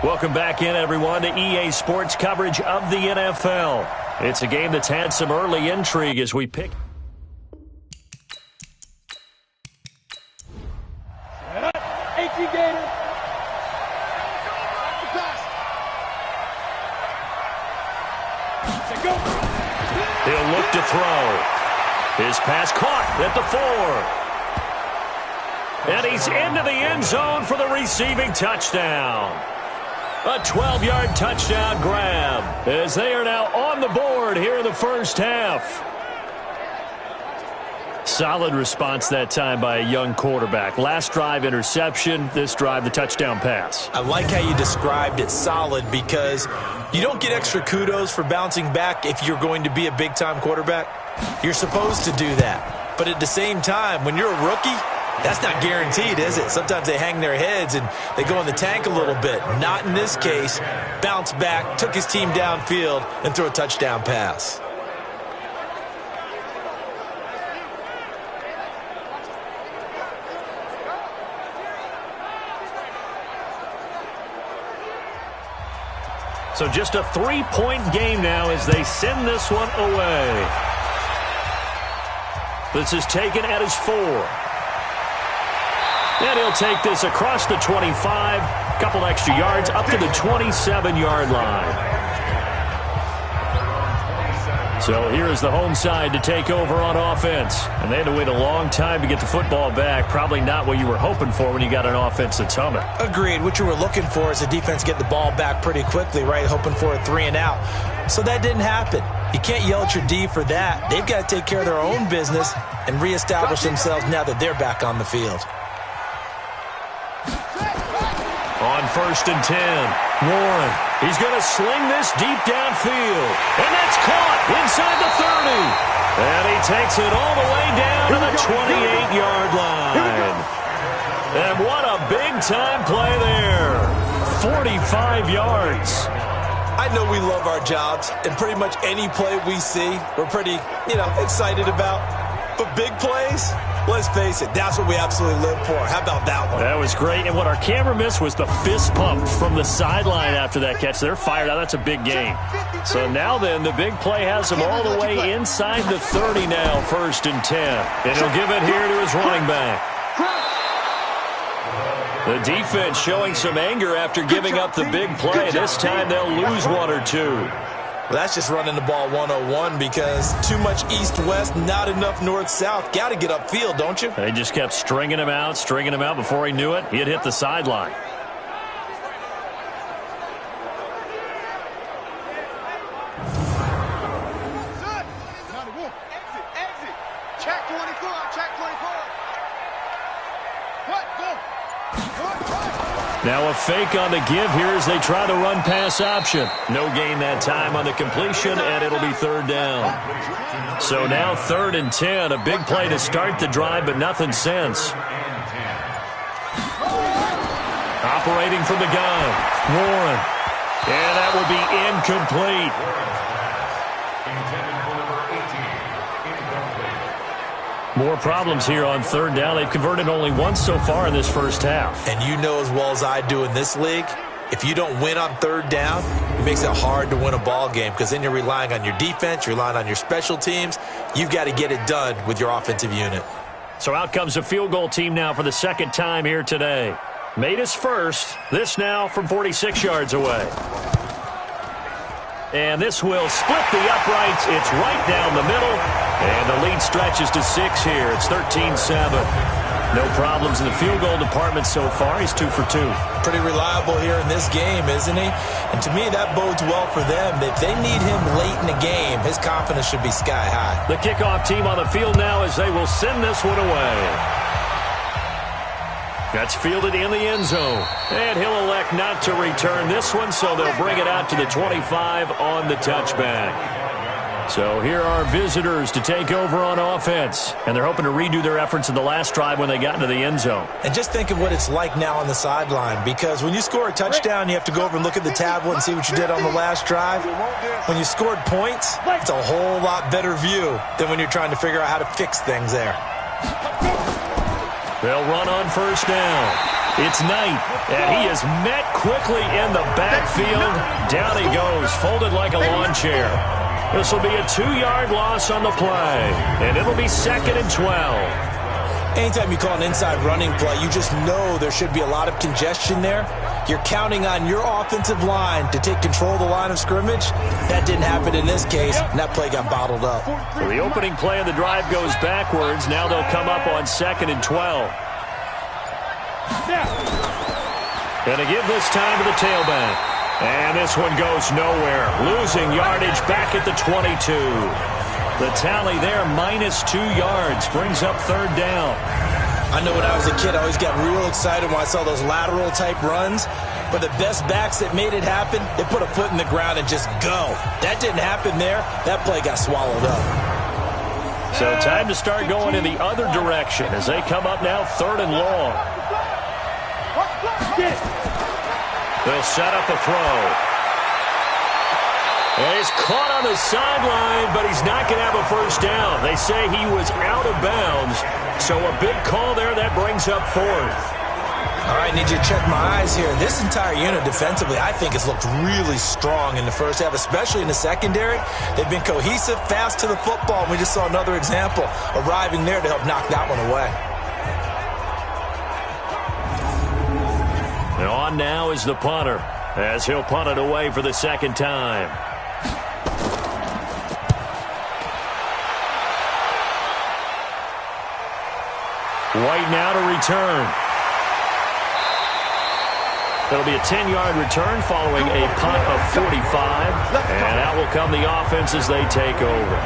Welcome back in, everyone, to EA Sports coverage of the NFL. It's a game that's had some early intrigue as we pick. He'll look to throw. His pass caught at the 4. And he's into the end zone for the receiving touchdown. A 12-yard touchdown grab as they are now on the board here in the first half. Solid response that time by a young quarterback. Last drive, interception. This drive, the touchdown pass. I like how you described it, solid, because you don't get extra kudos for bouncing back if you're going to be a big-time quarterback. You're supposed to do that. But at the same time, when you're a rookie, that's not guaranteed, is it? Sometimes they hang their heads and they go in the tank a little bit. Not in this case. Bounced back, took his team downfield, and threw a touchdown pass. So just a 3-point game now as they send this one away. This is taken at his 4. And he'll take this across the 25, couple extra yards up to the 27-yard line. So here is the home side to take over on offense. And they had to wait a long time to get the football back. Probably not what you were hoping for when you got an offense that's humming. Agreed. What you were looking for is the defense get the ball back pretty quickly, right? Hoping for a 3 and out. So that didn't happen. You can't yell at your D for that. They've got to take care of their own business and reestablish themselves now that they're back on the field. On 1st and 10, Warren. He's going to sling this deep downfield. And that's caught inside the 30. And he takes it all the way down to the 28-yard line. And what a big-time play there. 45 yards. I know we love our jobs, and pretty much any play we see, we're pretty, excited about. But big plays, let's face it, that's what we absolutely live for. How about that one? That was great. And what our camera missed was the fist pump from the sideline after that catch. They're fired out. That's a big game. So now then, the big play has him all the way inside the 30 now, 1st and 10. And he'll give it here to his running back. The defense showing some anger after giving up the big play. This time they'll lose 1 or 2. Well, that's just running the ball 101 because too much east-west, not enough north-south. Got to get upfield, don't you? They just kept stringing him out before he knew it. He had hit the sideline. Now a fake on the give here as they try to run pass option. No gain that time on the completion, and it'll be 3rd down. So now 3rd and 10, a big play to start the drive, but nothing since. Operating from the gun, Warren. And that will be incomplete. More problems here on 3rd down. They've converted only once so far in this first half. And you know as well as I do in this league, if you don't win on 3rd down, it makes it hard to win a ball game because then you're relying on your defense, you're relying on your special teams. You've got to get it done with your offensive unit. So out comes a field goal team now for the 2nd time here today. Made his first. This now from 46 yards away. And this will split the uprights. It's right down the middle. And the lead stretches to 6 here. It's 13-7. No problems in the field goal department so far. He's 2 for 2. Pretty reliable here in this game, isn't he? And to me, that bodes well for them. If they need him late in the game, his confidence should be sky high. The kickoff team on the field now as they will send this one away. That's fielded in the end zone. And he'll elect not to return this one, so they'll bring it out to the 25 on the touchback. So here are visitors to take over on offense. And they're hoping to redo their efforts in the last drive when they got into the end zone. And just think of what it's like now on the sideline. Because when you score a touchdown, you have to go over and look at the tablet and see what you did on the last drive. When you scored points, it's a whole lot better view than when you're trying to figure out how to fix things there. They'll run on 1st down. It's Knight, and he is met quickly in the backfield. Down he goes, folded like a lawn chair. This will be a 2-yard loss on the play, and it'll be 2nd and 12. Anytime you call an inside running play, you just know there should be a lot of congestion there. You're counting on your offensive line to take control of the line of scrimmage. That didn't happen in this case, and that play got bottled up. So the opening play of the drive goes backwards. Now they'll come up on 2nd and 12. Going to give this time to the tailback. And this one goes nowhere. Losing yardage back at the 22. The tally there, -2 yards, brings up 3rd down. I know when I was a kid, I always got real excited when I saw those lateral-type runs. But the best backs that made it happen, they put a foot in the ground and just go. That didn't happen there. That play got swallowed up. So time to start going in the other direction as they come up now 3rd and long. They'll set up a throw. And he's caught on the sideline, but he's not going to have a first down. They say he was out of bounds. So a big call there that brings up 4th. All right, need you to check my eyes here. This entire unit defensively, I think, has looked really strong in the first half, especially in the secondary. They've been cohesive, fast to the football. And we just saw another example arriving there to help knock that one away. And on now is the punter, as he'll punt it away for the 2nd time. White now to return. It'll be a 10-yard return following a punt of 45. And out will come the offense as they take over.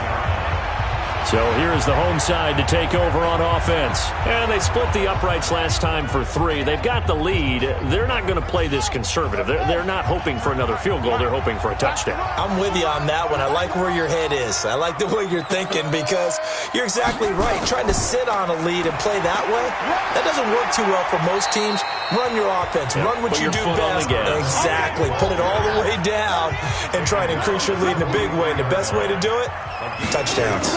So here's the home side to take over on offense. And they split the uprights last time for 3. They've got the lead. They're not going to play this conservative. They're not hoping for another field goal. They're hoping for a touchdown. I'm with you on that one. I like where your head is. I like the way you're thinking because you're exactly right. Trying to sit on a lead and play that way, that doesn't work too well for most teams. Run your offense. Yep. Run what you do best. Exactly. Put it all the way down and try to increase your lead in a big way. And the best way to do it, touchdowns.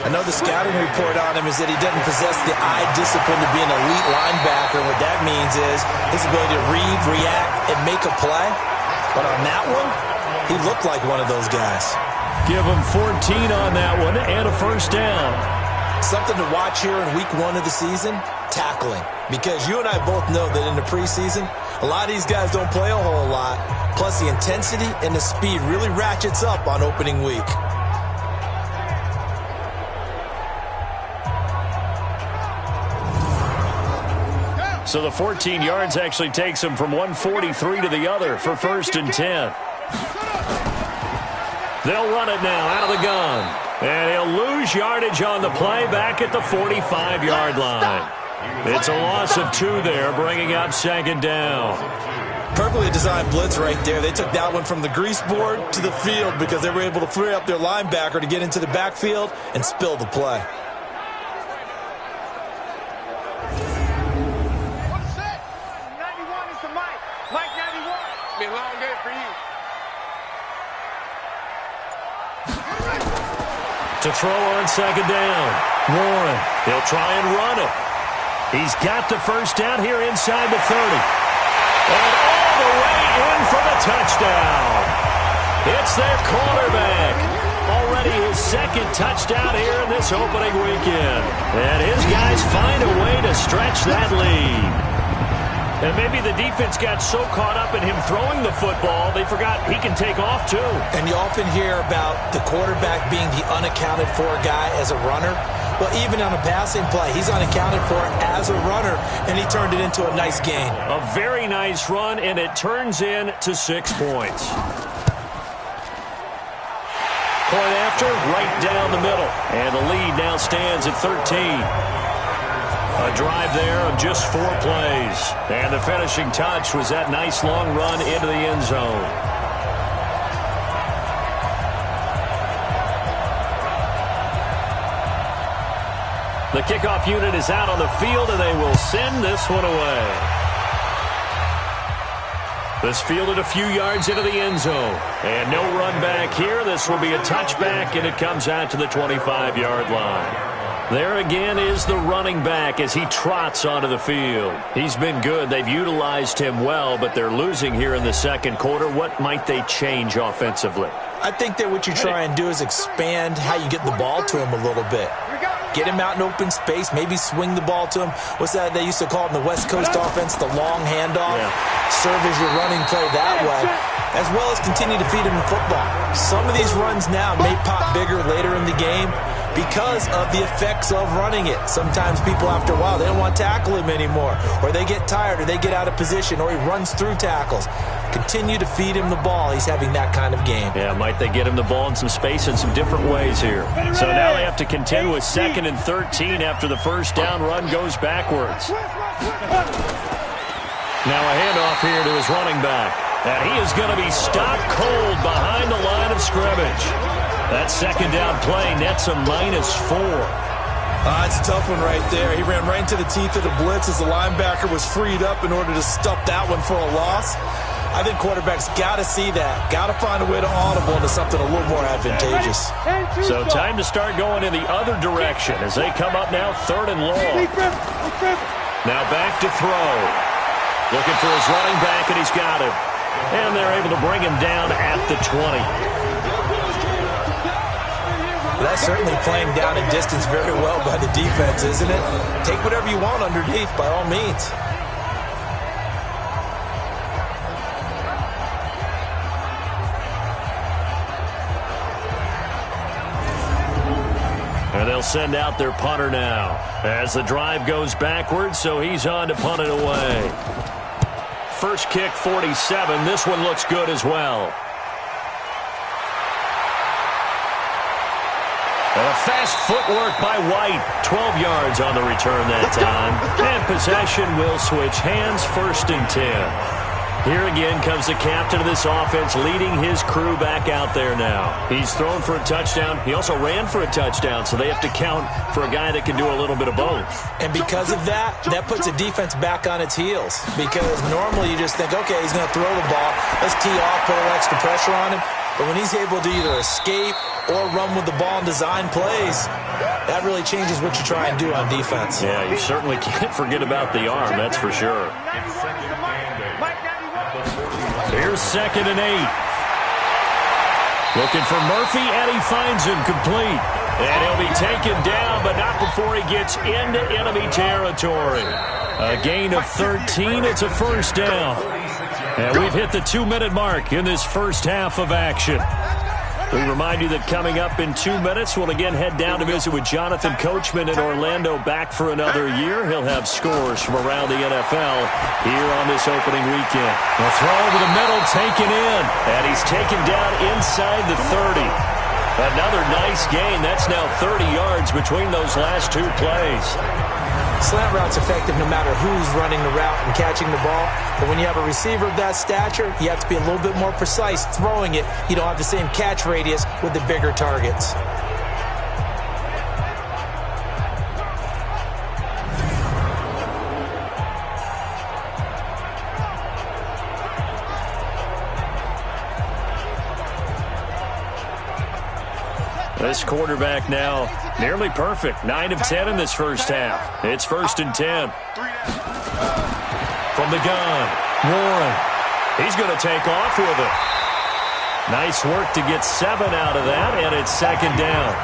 I know the scouting report on him is that he doesn't possess the eye discipline to be an elite linebacker. What that means is his ability to read, react, and make a play. But on that one, he looked like one of those guys. Give him 14 on that one and a first down. Something to watch here in week 1 of the season, tackling. Because you and I both know that in the preseason, a lot of these guys don't play a whole lot. Plus the intensity and the speed really ratchets up on opening week. So the 14 yards actually takes him from 143 to the other for 1st and 10. They'll run it now out of the gun. And he'll lose yardage on the play back at the 45-yard line. It's a loss of 2 there, bringing up 2nd down. Perfectly designed blitz right there. They took that one from the grease board to the field because they were able to free up their linebacker to get into the backfield and spill the play. To throw on 2nd down. Warren, he'll try and run it. He's got the first down here inside the 30. And all the way in for the touchdown. It's their quarterback. Already his 2nd touchdown here in this opening weekend. And his guys find a way to stretch that lead. And maybe the defense got so caught up in him throwing the football, they forgot he can take off too. And you often hear about the quarterback being the unaccounted for guy as a runner. Well, even on a passing play, he's unaccounted for as a runner, and he turned it into a nice gain. A very nice run, and it turns into 6 points. Point after, right down the middle. And the lead now stands at 13. A drive there of just 4 plays. And the finishing touch was that nice long run into the end zone. The kickoff unit is out on the field, and they will send this one away. This fielded a few yards into the end zone. And no run back here. This will be a touchback, and it comes out to the 25-yard line. There again is the running back as he trots onto the field. He's been good. They've utilized him well, but they're losing here in the second quarter. What might they change offensively? I think that what you try and do is expand how you get the ball to him a little bit. Get him out in open space, maybe swing the ball to him. What's that they used to call it in the West Coast offense, the long handoff? Yeah. Serve as your running play that way, as well as continue to feed him the football. Some of these runs now may pop bigger later in the game because of the effects of running it. Sometimes people, after a while, they don't want to tackle him anymore, or they get tired, or they get out of position, or he runs through tackles. Continue to feed him the ball. He's having that kind of game. Yeah, might they get him the ball in some space in some different ways here. So now they have to contend with 2nd and 13 after the first down run goes backwards. Now a handoff here to his running back. And he is going to be stopped cold behind the line of scrimmage. That second down play nets a -4. It's a tough one right there. He ran right into the teeth of the blitz as the linebacker was freed up in order to stuff that one for a loss. I think quarterbacks got to see that. Got to find a way to audible into something a little more advantageous. So time to start going in the other direction as they come up now 3rd and long. Now back to throw. Looking for his running back, and he's got him. And they're able to bring him down at the 20. That's certainly playing down in distance very well by the defense, isn't it? Take whatever you want underneath, by all means. And they'll send out their punter now as the drive goes backwards, so he's on to punt it away. First kick, 47. This one looks good as well. Fast footwork by White. 12 yards on the return that time. And possession will switch hands, 1st and 10. Here again comes the captain of this offense leading his crew back out there now. He's thrown for a touchdown. He also ran for a touchdown, so they have to count for a guy that can do a little bit of both. And because of that, that puts a defense back on its heels. Because normally you just think, okay, he's going to throw the ball. Let's tee off, put a little extra pressure on him. But when he's able to either escape or run with the ball and design plays, that really changes what you try and do on defense. Yeah, you certainly can't forget about the arm, that's for sure. Here's 2nd and 8. Looking for Murphy, and he finds him complete. And he'll be taken down, but not before he gets into enemy territory. A gain of 13. It's a first down. And we've hit the 2-minute mark in this first half of action. We remind you that coming up in 2 minutes, we'll again head down to visit with Jonathan Coachman in Orlando, back for another year. He'll have scores from around the NFL here on this opening weekend. The throw over the middle taken in, and he's taken down inside the 30. Another nice gain. That's now 30 yards between those last 2 plays. Slant route's effective no matter who's running the route and catching the ball. But when you have a receiver of that stature, you have to be a little bit more precise throwing it. You don't have the same catch radius with the bigger targets. This quarterback now nearly perfect. 9 of 10 in this first half. It's 1st and 10. From the gun, Warren. He's going to take off with it. Nice work to get 7 out of that, and it's 2nd down.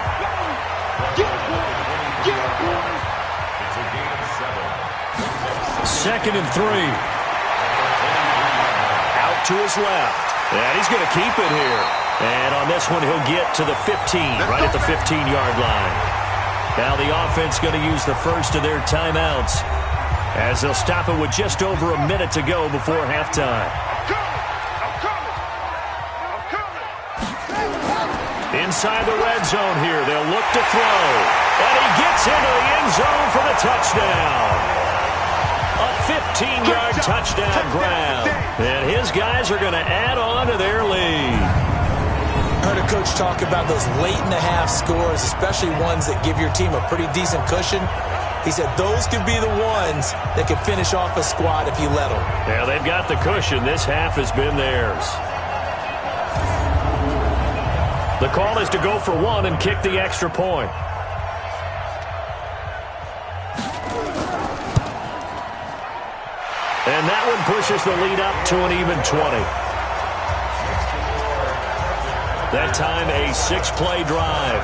Second and 3. Out to his left. And he's going to keep it here. And on this one, he'll get to the 15, right at the 15-yard line. Now the offense going to use the first of their timeouts as they'll stop it with just over a minute to go before halftime. Inside the red zone here, they'll look to throw. And he gets into the end zone for the touchdown. A 15-yard touchdown grab. And his guys are going to add on to their lead. I heard a coach talk about those late-in-the-half scores, especially ones that give your team a pretty decent cushion. He said those could be the ones that could finish off a squad if you let them. Yeah, they've got the cushion. This half has been theirs. The call is to go for 1 and kick the extra point. And that one pushes the lead up to an even 20. That time, a 6-play drive.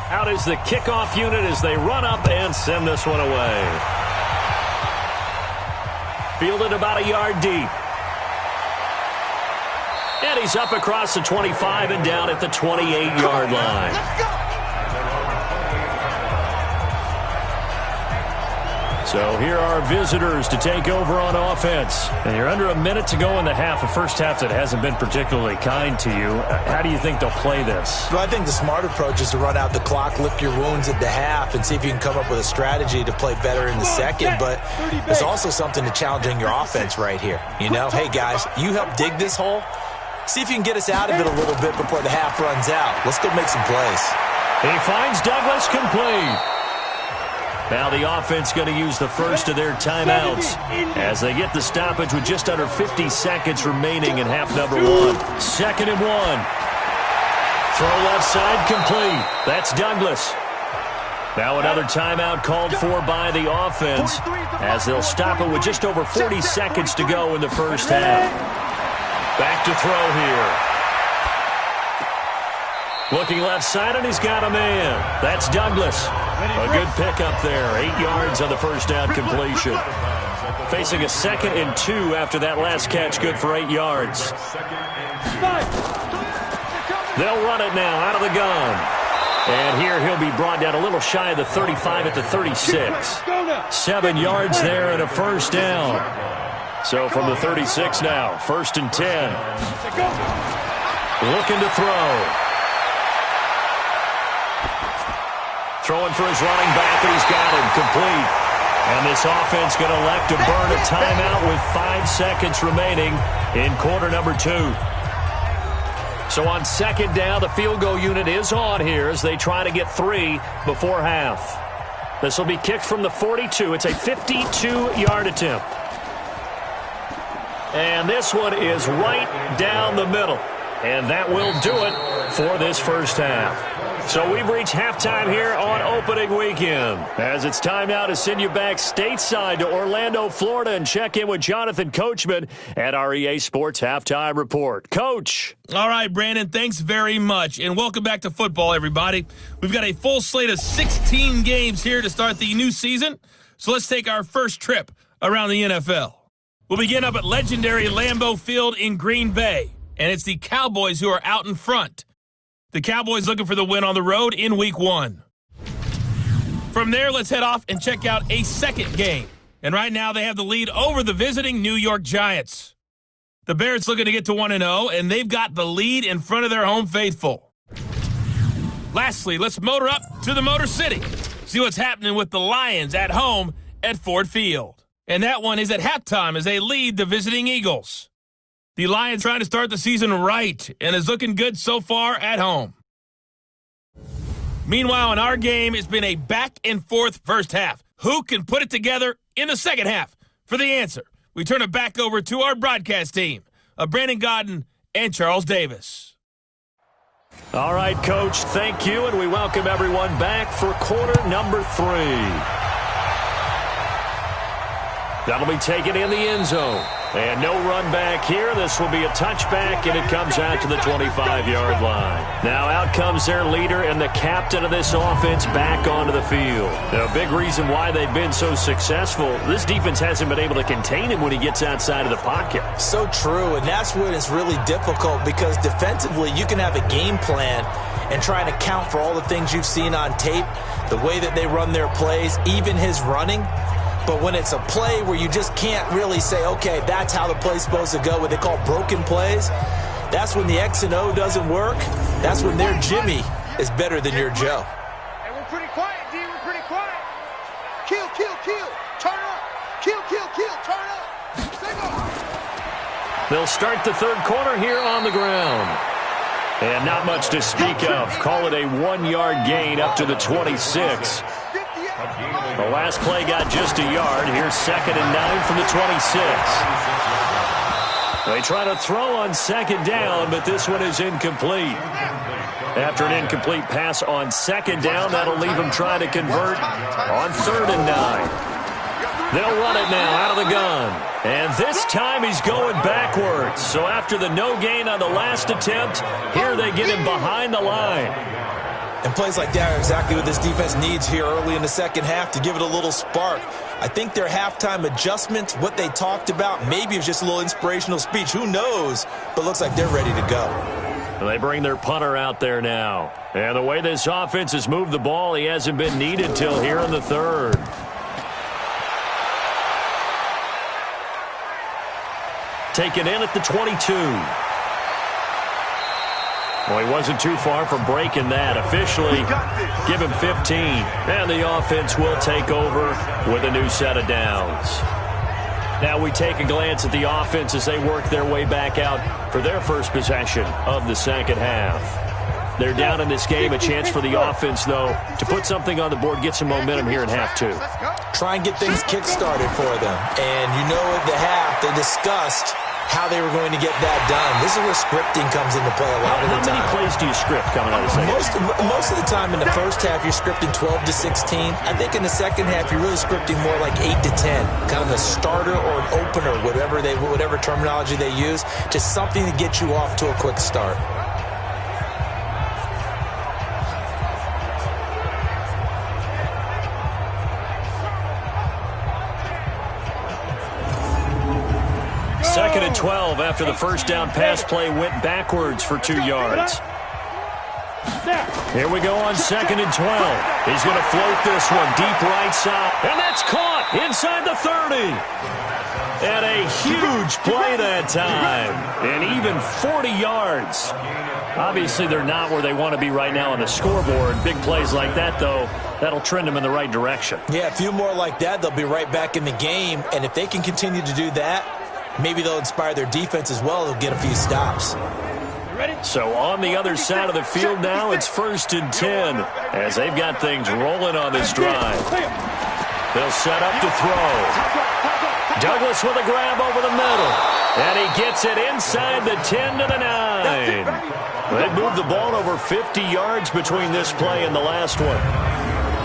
Out is the kickoff unit as they run up and send this one away. Fielded about a yard deep. And he's up across the 25 and down at the 28-yard line. So here are visitors to take over on offense. And you're under a minute to go in the half, a first half that hasn't been particularly kind to you. How do you think they'll play this? Well, I think the smart approach is to run out the clock, lick your wounds at the half, and see if you can come up with a strategy to play better in the second. But there's also something to challenging your offense right here. You know, hey, guys, you help dig this hole. See if you can get us out of it a little bit before the half runs out. Let's go make some plays. He finds Douglas complete. Now the offense going to use the first of their timeouts as they get the stoppage with just under 50 seconds remaining in half number 1. 2nd and 1. Throw left side complete. That's Douglas. Now another timeout called for by the offense as they'll stop it with just over 40 seconds to go in the first half. Back to throw here. Looking left side, and he's got a man. That's Douglas. A good pickup there. 8 yards on the first down completion. Facing a 2nd and 2 after that last catch, good for 8 yards. They'll run it now out of the gun. And here he'll be brought down a little shy of the 35 at the 36. 7 yards there and a first down. So from the 36 now, 1st and 10. Looking to throw. Throwing for his running back, and he's got him complete. And this offense going to elect to burn a timeout with 5 seconds remaining in quarter number 2. So on 2nd down, the field goal unit is on here as they try to get 3 before half. This will be kicked from the 42. It's a 52-yard attempt. And this one is right down the middle. And that will do it for this first half. So we've reached halftime here on opening weekend. As it's time now to send you back stateside to Orlando, Florida, and check in with Jonathan Coachman at our EA Sports Halftime Report. Coach. All right, Brandon, thanks very much. And welcome back to football, everybody. We've got a full slate of 16 games here to start the new season. So let's take our first trip around the NFL. We'll begin up at legendary Lambeau Field in Green Bay, and it's the Cowboys who are out in front. The Cowboys looking for the win on the road in Week 1. From there, let's head off and check out a second game. And right now, they have the lead over the visiting New York Giants. The Bears looking to get to 1-0, and they've got the lead in front of their home faithful. Lastly, let's motor up to the Motor City. See what's happening with the Lions at home at Ford Field. And that one is at halftime as they lead the visiting Eagles. The Lions trying to start the season right and is looking good so far at home. Meanwhile, in our game, it's been a back-and-forth first half. Who can put it together in the second half? For the answer, we turn it back over to our broadcast team of Brandon Godden and Charles Davis. All right, Coach, thank you, and we welcome everyone back for quarter number 3. That'll be taken in the end zone. And no run back here. This will be a touchback, and it comes out to the 25-yard line. Now out comes their leader and the captain of this offense back onto the field. A big reason why they've been so successful, this defense hasn't been able to contain him when he gets outside of the pocket. So true, and that's when it's really difficult because defensively you can have a game plan and trying to count for all the things you've seen on tape, the way that they run their plays, even his running. But when it's a play where you just can't really say, okay, that's how the play's supposed to go, what they call broken plays, that's when the X and O doesn't work. That's when their Jimmy is better than your Joe. And we're pretty quiet, D. We're pretty quiet. Kill, kill, kill. Turn up. Kill, kill, kill. Turn up. Single. They'll start the third quarter here on the ground. And not much to speak of. Call it a 1-yard gain up to the 26. The last play got just a yard. Here's 2nd and 9 from the 26. They try to throw on 2nd down, but this one is incomplete. After an incomplete pass on 2nd down, that'll leave them trying to convert on 3rd and 9. They'll run it now out of the gun. And this time he's going backwards. So after the no gain on the last attempt, here they get him behind the line. And plays like that are exactly what this defense needs here early in the second half to give it a little spark. I think their halftime adjustments, what they talked about, maybe it was just a little inspirational speech. Who knows? But looks like they're ready to go. And they bring their punter out there now. And the way this offense has moved the ball, he hasn't been needed till here in the 3rd. Taken in at the 22. Well, he wasn't too far from breaking that. Officially, give him 15. And the offense will take over with a new set of downs. Now we take a glance at the offense as they work their way back out for their first possession of the second half. They're down in this game. A chance for the offense, though, to put something on the board, get some momentum here in half 2. Try and get things kick-started for them. And you know at the half, they discussed how they were going to get that done. This is where scripting comes into play a lot of the time. How many plays do you script coming out of the second? Most of the time in the first half, you're scripting 12 to 16. I think in the second half, you're really scripting more like 8 to 10. Kind of a starter or an opener, whatever terminology they use. Just something to get you off to a quick start. Second and 12 after the first down pass play went backwards for 2 yards. Here we go on 2nd and 12. He's going to float this one deep right side. And that's caught inside the 30. And a huge play that time. And even 40 yards. Obviously, they're not where they want to be right now on the scoreboard. Big plays like that, though, that'll trend them in the right direction. Yeah, a few more like that, they'll be right back in the game. And if they can continue to do that, maybe they'll inspire their defense as well. They'll get a few stops. So on the other side of the field now, it's 1st and 10 as they've got things rolling on this drive. They'll set up to throw. Douglas with a grab over the middle. And he gets it inside the 10 to the 9. They moved the ball over 50 yards between this play and the last one.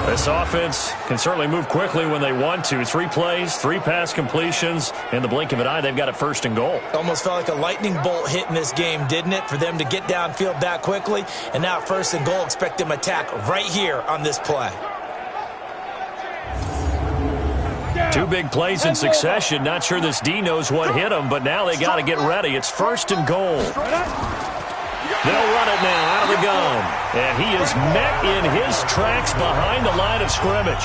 This offense can certainly move quickly when they want to. 3 plays, 3 pass completions. In the blink of an eye, they've got it 1st and goal. Almost felt like a lightning bolt hit in this game, didn't it? For them to get downfield that quickly. And now 1st and goal, expect them to attack right here on this play. 2 big plays in succession. Not sure this D knows what hit him, but now they got to get ready. It's 1st and goal. They'll run it now out of the gun. And he is met in his tracks behind the line of scrimmage.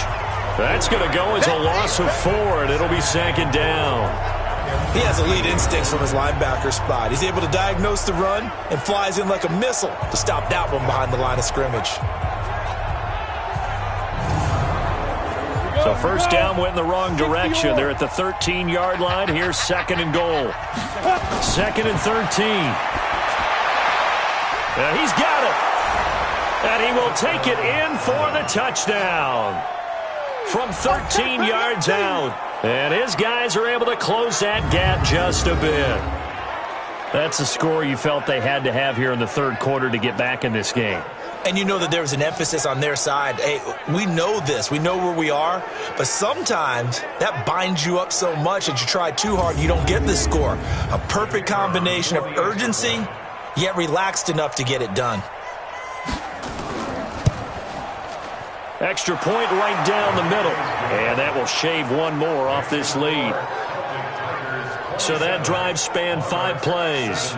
That's going to go as a loss of 4, and it'll be 2nd down. He has elite instincts from his linebacker spot. He's able to diagnose the run and flies in like a missile to stop that one behind the line of scrimmage. So 1st down went in the wrong direction. They're at the 13-yard line. Here's 2nd and goal. 2nd and 13. And he's got it. And he will take it in for the touchdown. From 13 yards out. And his guys are able to close that gap just a bit. That's the score you felt they had to have here in the 3rd quarter to get back in this game. And you know that there was an emphasis on their side. Hey, we know this. We know where we are. But sometimes that binds you up so much that you try too hard, you don't get the score. A perfect combination of urgency, yet relaxed enough to get it done. Extra point right down the middle. And that will shave 1 more off this lead. So that drive spanned 5 plays.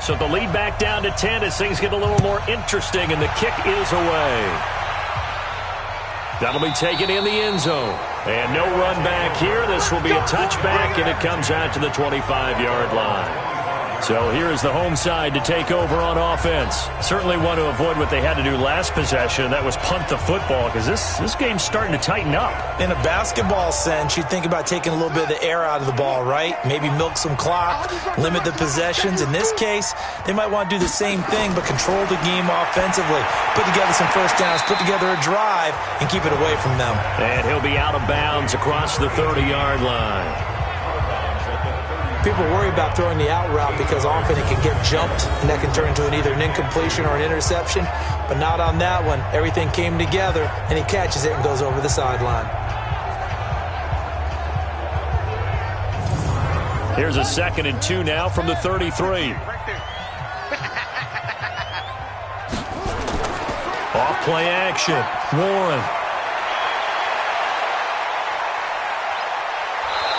So the lead back down to 10 as things get a little more interesting, and the kick is away. That'll be taken in the end zone. And no run back here. This will be a touchback, and it comes out to the 25-yard line. So here is the home side to take over on offense. Certainly want to avoid what they had to do last possession. That was punt the football, because this game's starting to tighten up. In a basketball sense, you think about taking a little bit of the air out of the ball, right? Maybe milk some clock, limit the possessions. In this case, they might want to do the same thing, but control the game offensively. Put together some first downs, put together a drive, and keep it away from them. And he'll be out of bounds across the 30-yard line. People worry about throwing the out route because often it can get jumped, and that can turn into either an incompletion or an interception. But not on that one. Everything came together, and he catches it and goes over the sideline. Here's a 2nd and 2 now from the 33. Off play action. Warren.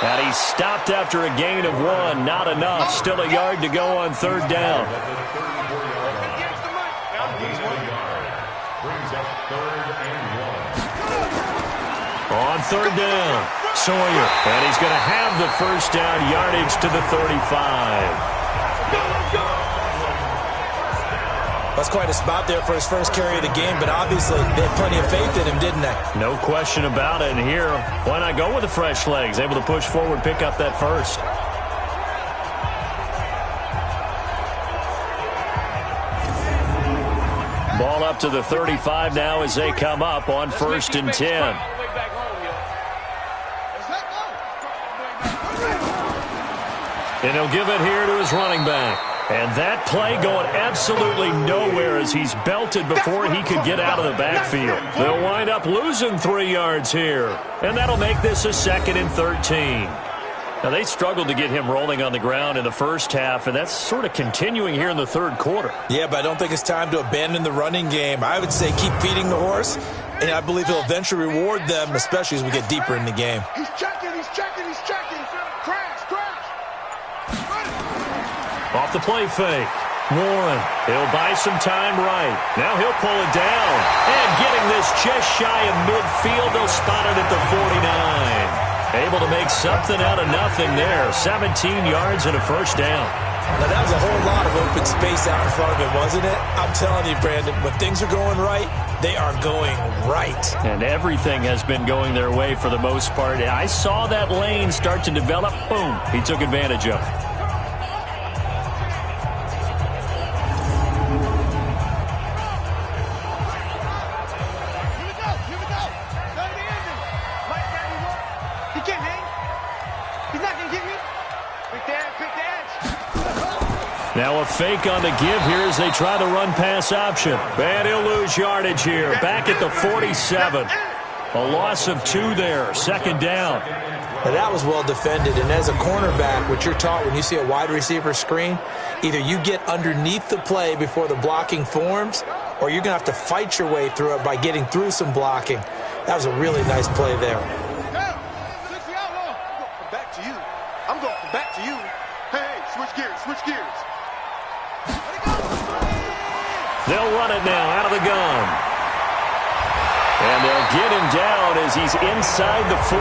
And he stopped after a gain of 1. Not enough. Still a yard to go on 3rd down. On 3rd down, Sawyer. And he's going to have the first down yardage to the 35. That's quite a spot there for his first carry of the game, but obviously they had plenty of faith in him, didn't they? No question about it. And here, why not go with the fresh legs? Able to push forward, pick up that first. Ball up to the 35 now as they come up on 1st and 10. And he'll give it here to his running back. And that play going absolutely nowhere as he's belted before he could get out of the backfield. They'll wind up losing 3 yards here. And that'll make this a 2nd and 13. Now, they struggled to get him rolling on the ground in the first half, and that's sort of continuing here in the 3rd quarter. Yeah, but I don't think it's time to abandon the running game. I would say keep feeding the horse, and I believe he'll eventually reward them, especially as we get deeper in the game. He's checking, he's checking, he's checking. Crash, crash. Off the play fake. Warren, he'll buy some time right. Now he'll pull it down. And getting this just shy of midfield, they'll spot it at the 49. Able to make something out of nothing there. 17 yards and a first down. Now, that was a whole lot of open space out in front of him, wasn't it? I'm telling you, Brandon, when things are going right, they are going right. And everything has been going their way for the most part. I saw that lane start to develop. Boom. He took advantage of it. Now a fake on the give here as they try the run-pass option. And he'll lose yardage here. Back at the 47. A loss of 2 there. 2nd down. Now that was well defended. And as a cornerback, what you're taught when you see a wide receiver screen, either you get underneath the play before the blocking forms, or you're going to have to fight your way through it by getting through some blocking. That was a really nice play there. Back to you. I'm going back to you. Hey, switch gears, switch gears. They'll run it now out of the gun. And they'll get him down as he's inside the 40.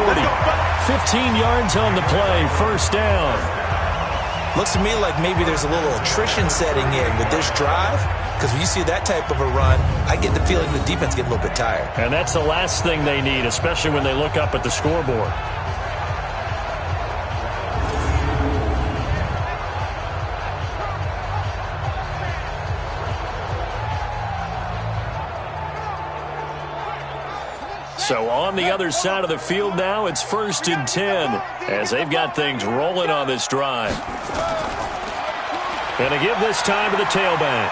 15 yards on the play, first down. Looks to me like maybe there's a little attrition setting in with this drive, because when you see that type of a run, I get the feeling the defense gets a little bit tired. And that's the last thing they need, especially when they look up at the scoreboard. So on the other side of the field now, it's 1st and 10 as they've got things rolling on this drive. And to give this time to the tailback.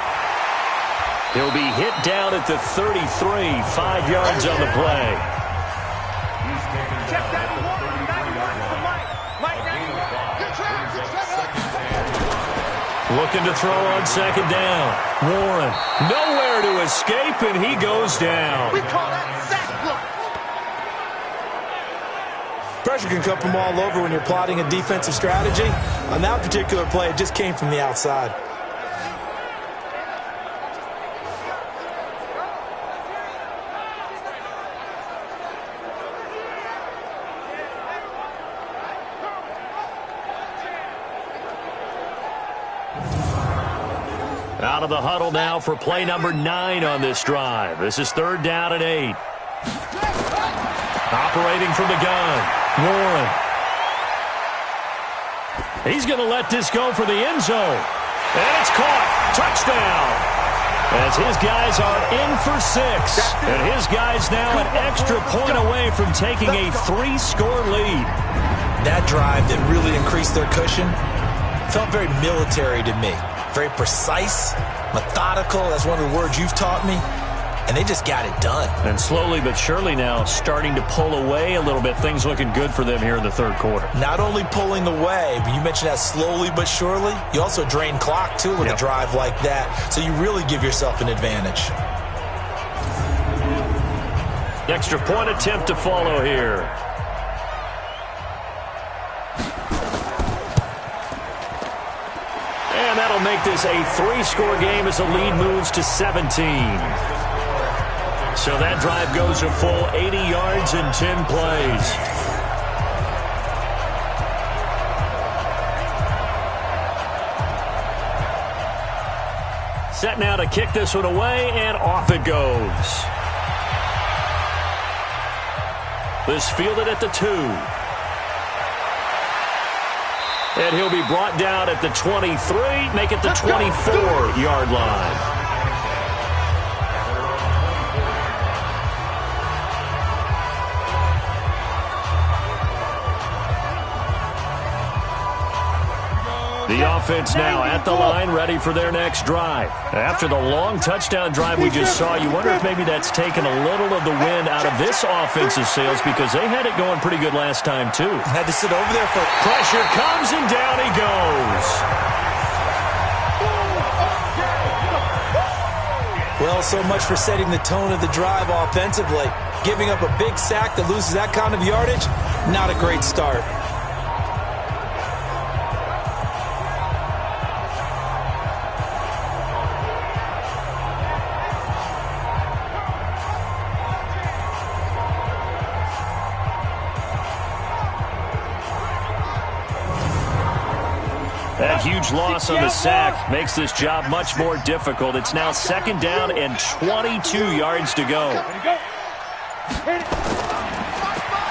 He'll be hit down at the 33, 5 yards on the play. Looking to throw on 2nd down. Warren, nowhere to escape, and he goes down. We call that sack block. Pressure can come from all over when you're plotting a defensive strategy. On that particular play, it just came from the outside. Out of the huddle now for play number 9 on this drive. This is 3rd down and 8. Operating from the gun, Warren. He's going to let this go for the end zone. And it's caught. Touchdown. As his guys are in for 6. And his guys now an extra point away from taking a 3-score lead. That drive that really increased their cushion felt very military to me. Very precise, methodical. That's one of the words you've taught me. And they just got it done. And slowly but surely now starting to pull away a little bit. Things looking good for them here in the 3rd quarter. Not only pulling away, but you mentioned that slowly but surely. You also drain clock, too, with a drive like that. So you really give yourself an advantage. Extra point attempt to follow here. And that'll make this a 3-score game as the lead moves to 17. So that drive goes a full 80 yards in 10 plays. Set now to kick this one away, and off it goes. This fielded at the 2. And he'll be brought down at the 23, make it the 24-yard line. The offense now at the line, ready for their next drive. After the long touchdown drive we just saw, you wonder if maybe that's taken a little of the wind out of this offense's sails, because they had it going pretty good last time, too. Had to sit over there for pressure comes, and down he goes. Well, so much for setting the tone of the drive offensively. Giving up a big sack that loses that kind of yardage, not a great start. That huge loss on the sack makes this job much more difficult. It's now 2nd down and 22 yards to go.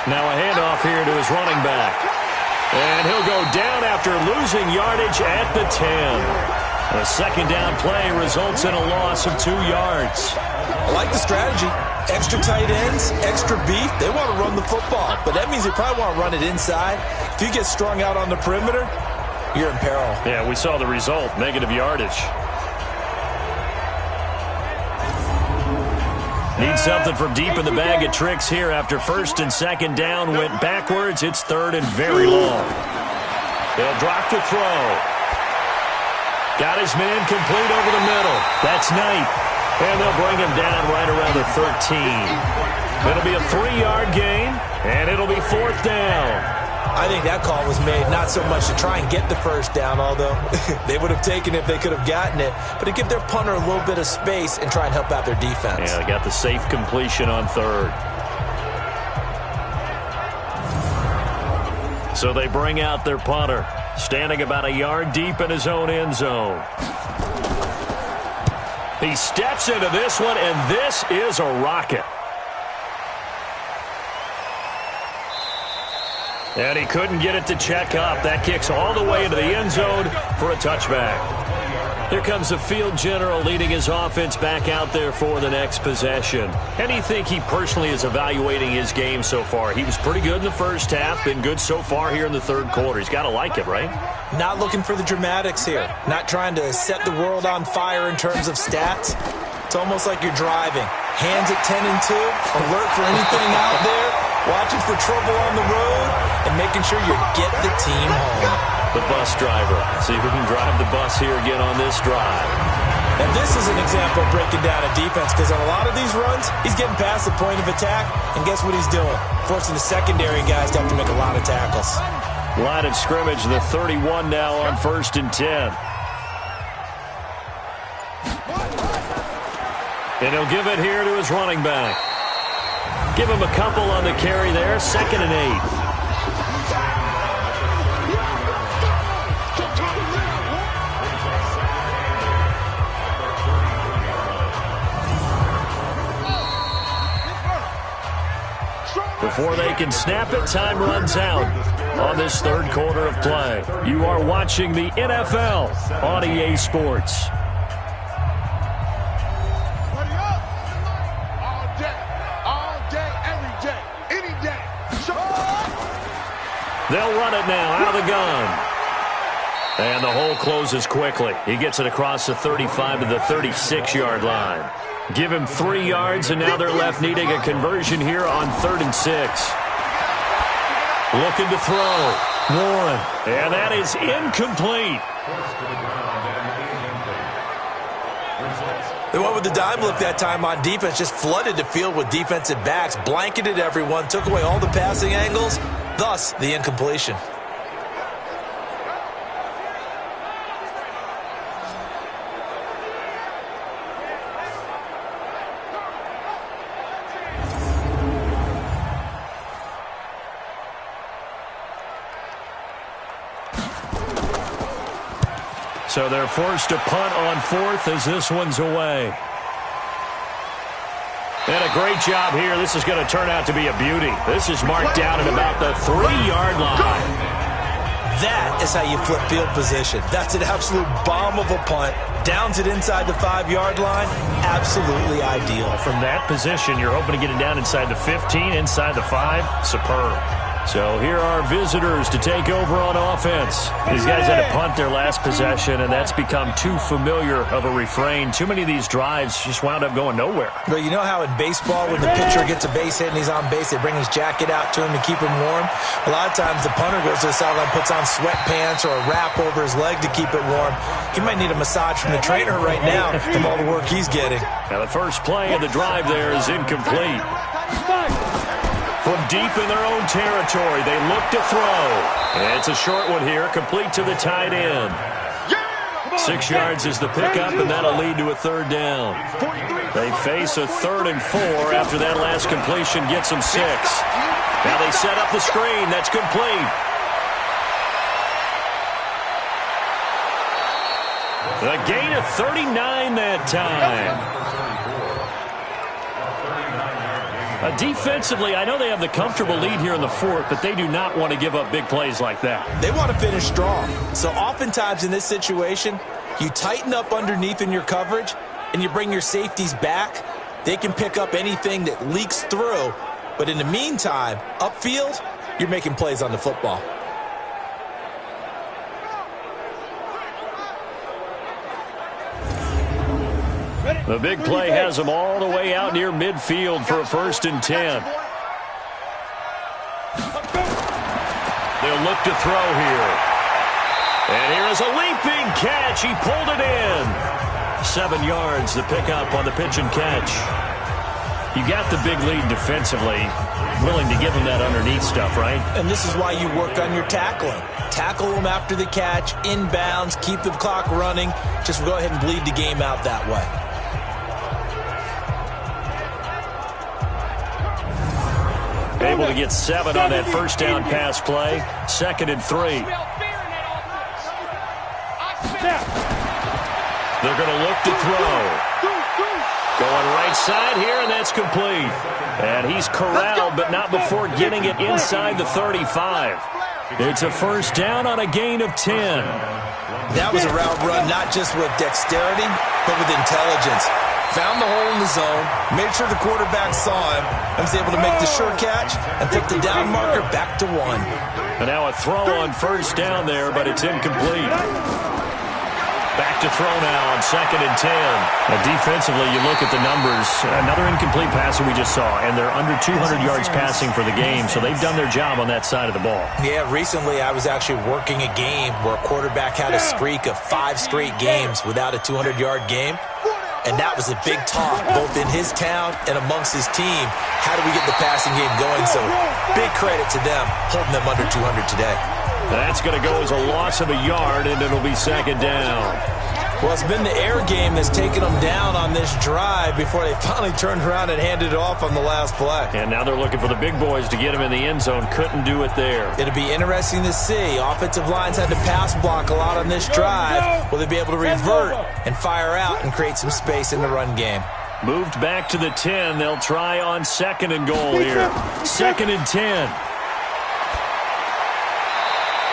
Now a handoff here to his running back. And he'll go down after losing yardage at the 10. A 2nd down play results in a loss of 2 yards. I like the strategy. Extra tight ends, extra beef. They want to run the football, but that means they probably want to run it inside. If you get strung out on the perimeter, you're in peril. Yeah, we saw the result, negative yardage. Need something from deep in the bag of tricks here after 1st and 2nd down went backwards. It's 3rd and very long. They'll drop to throw. Got his man complete over the middle. That's Knight. And they'll bring him down right around the 13. It'll be a 3-yard gain, and it'll be 4th down. I think that call was made not so much to try and get the 1st down, although they would have taken it if they could have gotten it, but to give their punter a little bit of space and try and help out their defense. Yeah, they got the safe completion on 3rd. So they bring out their punter, standing about a yard deep in his own end zone. He steps into this one, and this is a rocket. And he couldn't get it to check up. That kicks all the way into the end zone for a touchback. Here comes the field general leading his offense back out there for the next possession. How do you think he personally is evaluating his game so far? He was pretty good in the 1st half, been good so far here in the 3rd quarter. He's got to like it, right? Not looking for the dramatics here. Not trying to set the world on fire in terms of stats. It's almost like you're driving. Hands at 10 and 2, alert for anything out there, watching for trouble on the road, and making sure you get the team home. The bus driver. See if we can drive the bus here again on this drive. And this is an example of breaking down a defense, because on a lot of these runs, he's getting past the point of attack, and guess what he's doing? Forcing the secondary guys to have to make a lot of tackles. Line of scrimmage, the 31 now on 1st and 10. And he'll give it here to his running back. Give him a couple on the carry there, 2nd and 8. before they can snap it, time runs out on this third quarter of play. You are watching the NFL on EA Sports. They'll run it now out of the gun. And the hole closes quickly. He gets it across the 35 to the 36-yard line. Give him 3 yards, and now they're left needing a conversion here on 3rd and 6. Looking to throw. Warren. And that is incomplete. They went with the dime look that time on defense, just flooded the field with defensive backs, blanketed everyone, took away all the passing angles, thus the incompletion. So they're forced to punt on 4th as this one's away. And a great job here. This is going to turn out to be a beauty. This is marked down at about the 3-yard line. That is how you flip field position. That's an absolute bomb of a punt. Downs it inside the 5-yard line. Absolutely ideal. From that position, you're hoping to get it down inside the 15, inside the 5. Superb. So here are visitors to take over on offense. These guys had to punt their last possession, and that's become too familiar of a refrain. Too many of these drives just wound up going nowhere. But you know how in baseball, when the pitcher gets a base hit and he's on base, they bring his jacket out to him to keep him warm? A lot of times the punter goes to the sideline, puts on sweatpants or a wrap over his leg to keep it warm. He might need a massage from the trainer right now from all the work he's getting. Now the first play of the drive there is incomplete. From deep in their own territory, they look to throw. And it's a short one here, complete to the tight end. 6 yards is the pickup, and that'll lead to a 3rd down. They face a 3rd and 4 after that last completion gets them 6. Now they set up the screen. That's complete. A gain of 39 that time. Defensively, I know they have the comfortable lead here in the 4th, but they do not want to give up big plays like that. They want to finish strong. So oftentimes in this situation, you tighten up underneath in your coverage, and you bring your safeties back. They can pick up anything that leaks through. But in the meantime, upfield, you're making plays on the football. The big play has them all the way out near midfield for a 1st and 10. They'll look to throw here. And here is a leaping catch. He pulled it in. 7 yards, the pickup on the pitch and catch. You got the big lead defensively. Willing to give them that underneath stuff, right? And this is why you work on your tackling. Tackle them after the catch, inbounds, keep the clock running. Just go ahead and bleed the game out that way. Able to get 7 on that 1st down pass play. 2nd and 3. They're going to look to throw. Going right side here, and that's complete. And he's corralled, but not before getting it inside the 35. It's a 1st down on a gain of 10. That was a route run, not just with dexterity, but with intelligence. Found the hole in the zone, made sure the quarterback saw him, and was able to make the sure catch and put the down marker back to 1. And now a throw on 1st down there, but it's incomplete. Back to throw now on 2nd and 10. Now defensively, you look at the numbers. Another incomplete passing we just saw, and they're under 200 yards passing for the game, so they've done their job on that side of the ball. Yeah, recently I was actually working a game where a quarterback had a streak of 5 straight games without a 200-yard game. And that was a big talk, both in his town and amongst his team. How do we get the passing game going? So big credit to them, holding them under 200 today. That's going to go as a loss of a yard, and it'll be 2nd down. Well, it's been the air game that's taken them down on this drive before they finally turned around and handed it off on the last play. And now they're looking for the big boys to get him in the end zone. Couldn't do it there. It'll be interesting to see. Offensive lines had to pass block a lot on this drive. Will they be able to revert and fire out and create some space in the run game? Moved back to the 10. They'll try on 2nd and goal here. 2nd and 10.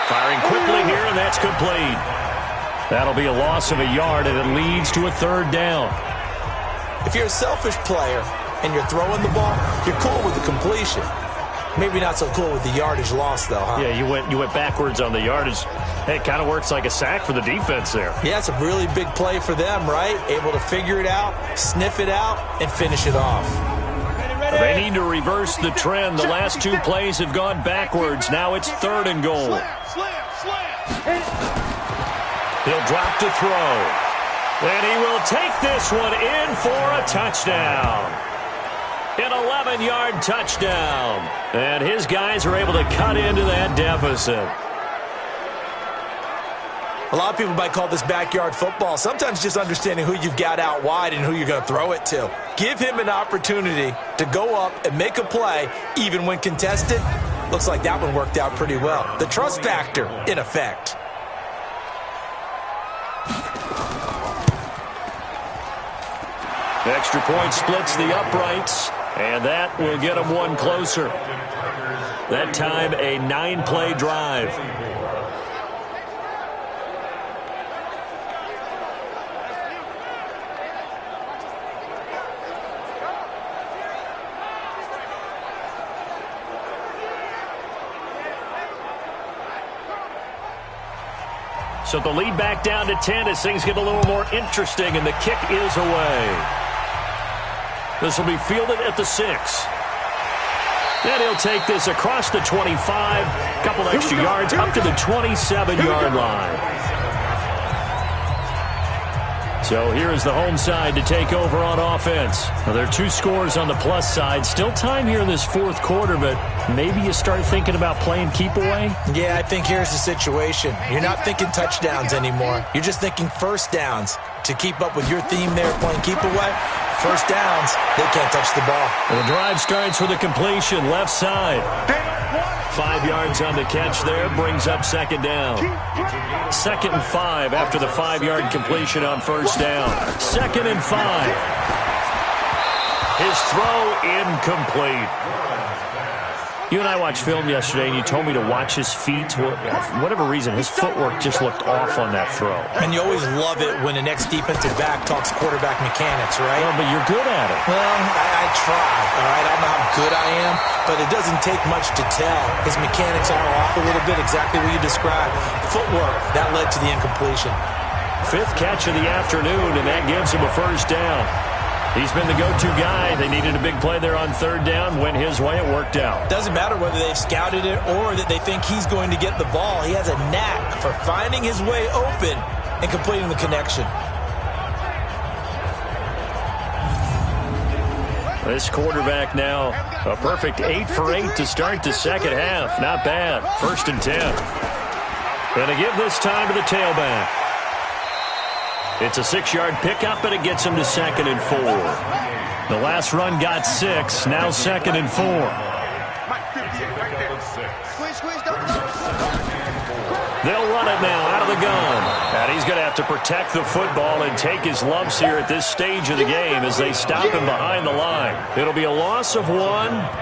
Firing quickly here, and that's complete. That'll be a loss of a yard, and it leads to a 3rd down. If you're a selfish player and you're throwing the ball, you're cool with the completion. Maybe not so cool with the yardage loss, though, huh? Yeah, you went backwards on the yardage. Hey, it kind of works like a sack for the defense there. Yeah, it's a really big play for them, right? Able to figure it out, sniff it out, and finish it off. They need to reverse the trend. The last 2 plays have gone backwards. Now it's 3rd and goal. He'll drop to throw. And he will take this one in for a touchdown. An 11-yard touchdown. And his guys are able to cut into that deficit. A lot of people might call this backyard football. Sometimes just understanding who you've got out wide and who you're going to throw it to. Give him an opportunity to go up and make a play, even when contested. Looks like that one worked out pretty well. The trust factor in effect. Extra point splits the uprights, and that will get them one closer. That time, a 9-play drive. So the lead back down to 10 as things get a little more interesting, and the kick is away. This will be fielded at the 6. Then he'll take this across the 25, couple extra yards up to the 27-yard line. So here is the home side to take over on offense. Now, there are 2 scores on the plus side. Still time here in this 4th quarter, but maybe you start thinking about playing keep away? Yeah, I think here's the situation. You're not thinking touchdowns anymore. You're just thinking first downs. To keep up with your theme there, playing keep away, first downs, they can't touch the ball. And the drive starts with a completion, left side. 5 yards on the catch there, brings up 2nd down. 2nd and 5 after the 5-yard completion on first down. 2nd and 5. His throw incomplete. You and I watched film yesterday, and you told me to watch his feet. For whatever reason, his footwork just looked off on that throw. And you always love it when the next defensive back talks quarterback mechanics, right? Well, but you're good at it. Well, I try, all right? I don't know how good I am, but it doesn't take much to tell. His mechanics are off a little bit, exactly what you described. Footwork, that led to the incompletion. 5th catch of the afternoon, and that gives him a first down. He's been the go-to guy. They needed a big play there on 3rd down. Went his way. It worked out. Doesn't matter whether they've scouted it or that they think he's going to get the ball. He has a knack for finding his way open and completing the connection. This quarterback now a perfect 8 for 8 to start the second half. Not bad. 1st and 10. Going to give this time to the tailback. It's a 6-yard pickup, and it gets him to 2nd and 4. The last run got 6. Now 2nd and 4. They'll run it now out of the gun. And he's going to have to protect the football and take his lumps here at this stage of the game as they stop him behind the line. It'll be a loss of 1,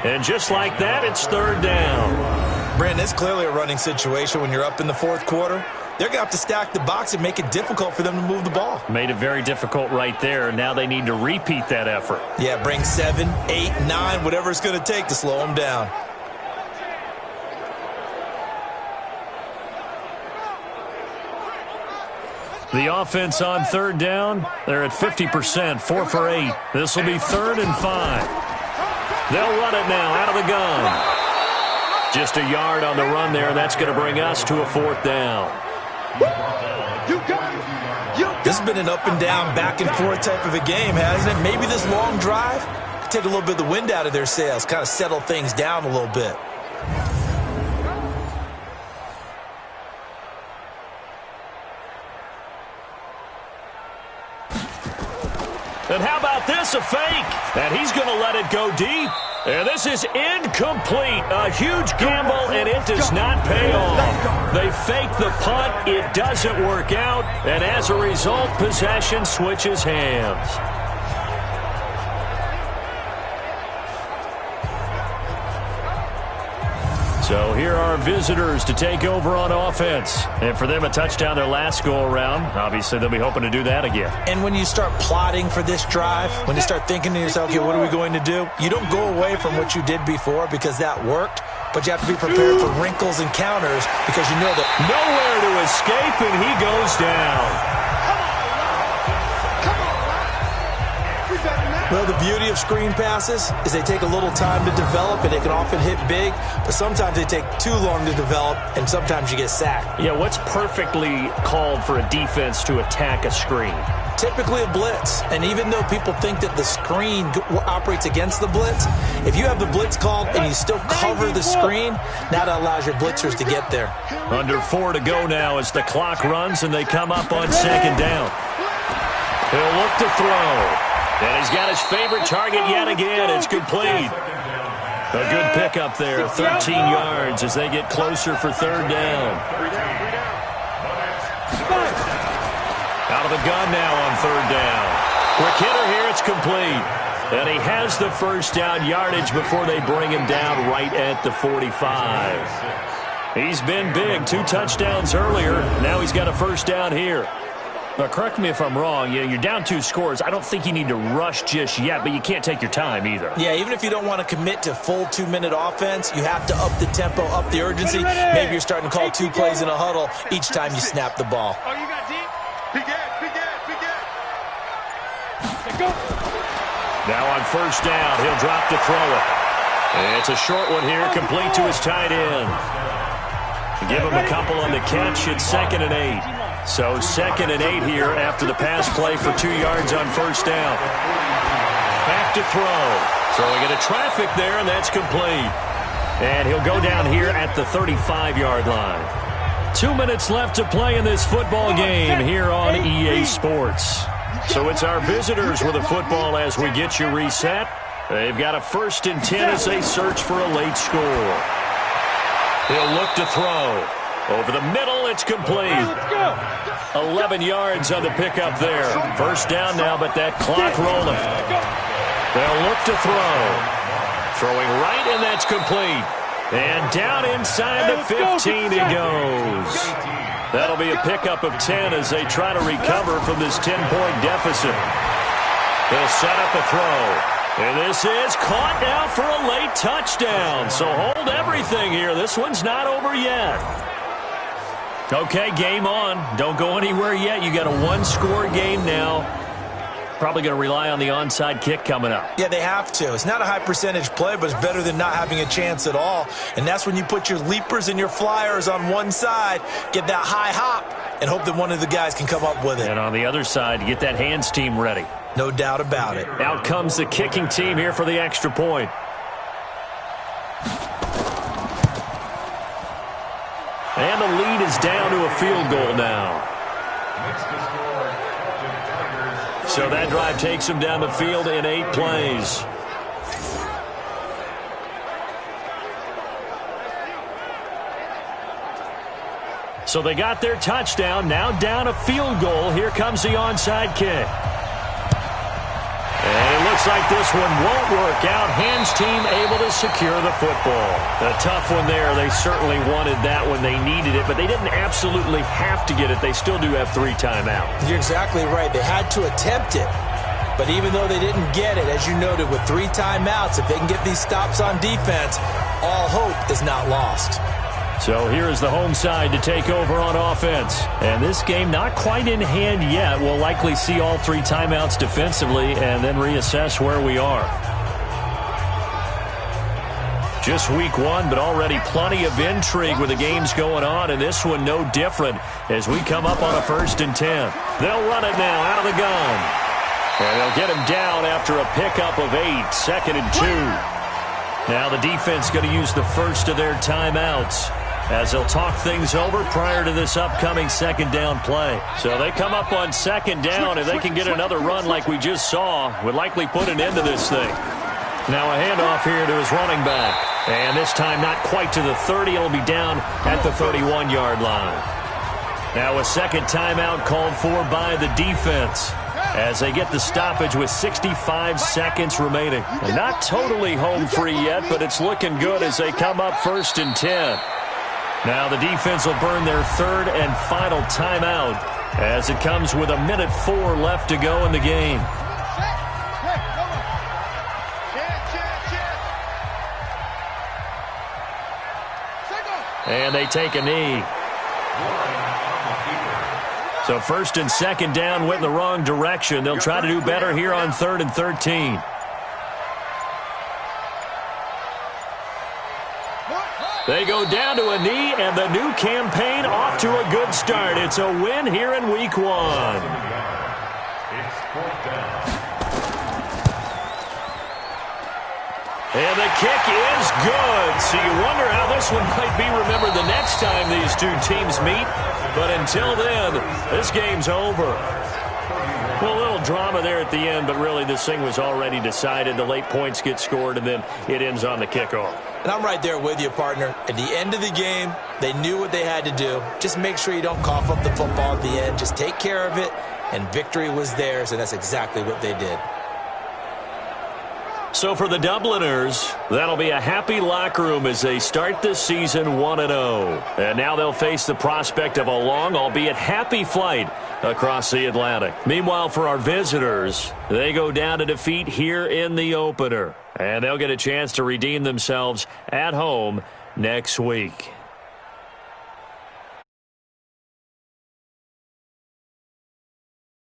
and just like that, it's 3rd down. Brandon, it's clearly a running situation when you're up in the 4th quarter. They're going to have to stack the box and make it difficult for them to move the ball. Made it very difficult right there. Now they need to repeat that effort. Yeah, bring 7, 8, 9, whatever it's going to take to slow them down. The offense on 3rd down, they're at 50%, 4 for 8. This will be 3rd and 5. They'll run it now out of the gun. Just a yard on the run there, and that's going to bring us to a 4th down. This has been an up and down, back and forth type of a game, hasn't it? Maybe this long drive take a little bit of the wind out of their sails, kind of settle things down a little bit. And how about this, a fake? And he's going to let it go deep. And this is incomplete. A huge gamble, and it does not pay off. They fake the punt. It doesn't work out. And as a result, possession switches hands. So here are visitors to take over on offense. And for them, a touchdown their last go-around. Obviously, they'll be hoping to do that again. And when you start plotting for this drive, when you start thinking to yourself, okay, what are we going to do? You don't go away from what you did before because that worked, but you have to be prepared for wrinkles and counters because you know that nowhere to escape, and he goes down. Well, the beauty of screen passes is they take a little time to develop, and they can often hit big, but sometimes they take too long to develop, and sometimes you get sacked. Yeah, what's perfectly called for a defense to attack a screen? Typically a blitz, and even though people think that the screen operates against the blitz, if you have the blitz called and you still cover the screen, now that allows your blitzers to get there. Under 4 to go now as the clock runs, and they come up on second down. He'll look to throw. And he's got his favorite target yet again. It's complete. A good pickup there, 13 yards as they get closer for third down. Out of the gun now on third down. Quick hitter here, it's complete. And he has the first down yardage before they bring him down right at the 45. He's been big, 2 touchdowns earlier. Now he's got a first down here. Now, correct me if I'm wrong. You're down 2 scores. I don't think you need to rush just yet, but you can't take your time either. Yeah, even if you don't want to commit to full 2-minute offense, you have to up the tempo, up the urgency. Maybe you're starting to call 2 plays in a huddle each time you snap the ball. Oh, you got deep? Big ass, big ass, big ass. Go. Now on first down, he'll drop to throw it. It's a short one here, complete to his tight end. Give him a couple on the catch. It's 2nd and 8. So 2nd and 8 here after the pass play for 2 yards on first down. Back to throw. Throwing into traffic there, and that's complete. And he'll go down here at the 35-yard line. 2 minutes left to play in this football game here on EA Sports. So it's our visitors with a football as we get you reset. They've got a 1st and 10 as they search for a late score. He'll look to throw. Over the middle, it's complete. 11 yards on the pickup there. First down now, but that clock rolling. They'll look to throw. Throwing right, and that's complete. And down inside the 15 he goes. That'll be a pickup of 10 as they try to recover from this 10-point deficit. They'll set up a throw. And this is caught now for a late touchdown. So hold everything here. This one's not over yet. Okay, game on. Don't go anywhere yet. You got a 1-score game now. Probably going to rely on the onside kick coming up. Yeah, they have to. It's not a high percentage play, but it's better than not having a chance at all. And that's when you put your leapers and your flyers on one side, get that high hop, and hope that one of the guys can come up with it. And on the other side, get that hands team ready. No doubt about it. Out comes the kicking team here for the extra point. And the lead is down to a field goal now. So that drive takes them down the field in 8 plays. So they got their touchdown, now down a field goal. Here comes the onside kick. And it looks like this one won't work out. Hands team able to secure the football. A tough one there. They certainly wanted that when they needed it, but they didn't absolutely have to get it. They still do have 3 timeouts. You're exactly right. They had to attempt it. But even though they didn't get it, as you noted, with 3 timeouts, if they can get these stops on defense, all hope is not lost. So here is the home side to take over on offense. And this game not quite in hand yet. We'll likely see all 3 timeouts defensively and then reassess where we are. Just week 1, but already plenty of intrigue with the games going on, and this one no different as we come up on a 1st and 10. They'll run it now out of the gun. And they'll get him down after a pickup of 8, 2nd and 2. Now the defense going to use the first of their timeouts as they'll talk things over prior to this upcoming 2nd down play. So they come up on 2nd down, and they can get another run like we just saw. Would likely put an end to this thing. Now a handoff here to his running back. And this time not quite to the 30. It'll be down at the 31-yard line. Now a 2nd timeout called for by the defense. as they get the stoppage with 65 seconds remaining. And not totally home free yet, but it's looking good as they come up 1st and 10. Now the defense will burn their 3rd and final timeout as it comes with 1:04 left to go in the game. And they take a knee. So 1st and 2nd down went in the wrong direction. They'll try to do better here on 3rd and 13. They go down to a knee, and the new campaign off to a good start. It's a win here in Week 1. And the kick is good. So you wonder how this one might be remembered the next time these two teams meet. But until then, this game's over. Well, a little drama there at the end, but really this thing was already decided. The late points get scored, and then it ends on the kickoff. And I'm right there with you, partner. At the end of the game, they knew what they had to do. Just make sure you don't cough up the football at the end. Just take care of it, and victory was theirs, and that's exactly what they did. So for the Dubliners, that'll be a happy locker room as they start this season 1-0. And now they'll face the prospect of a long, albeit happy flight across the Atlantic. Meanwhile, for our visitors, they go down to defeat here in the opener. And they'll get a chance to redeem themselves at home next week.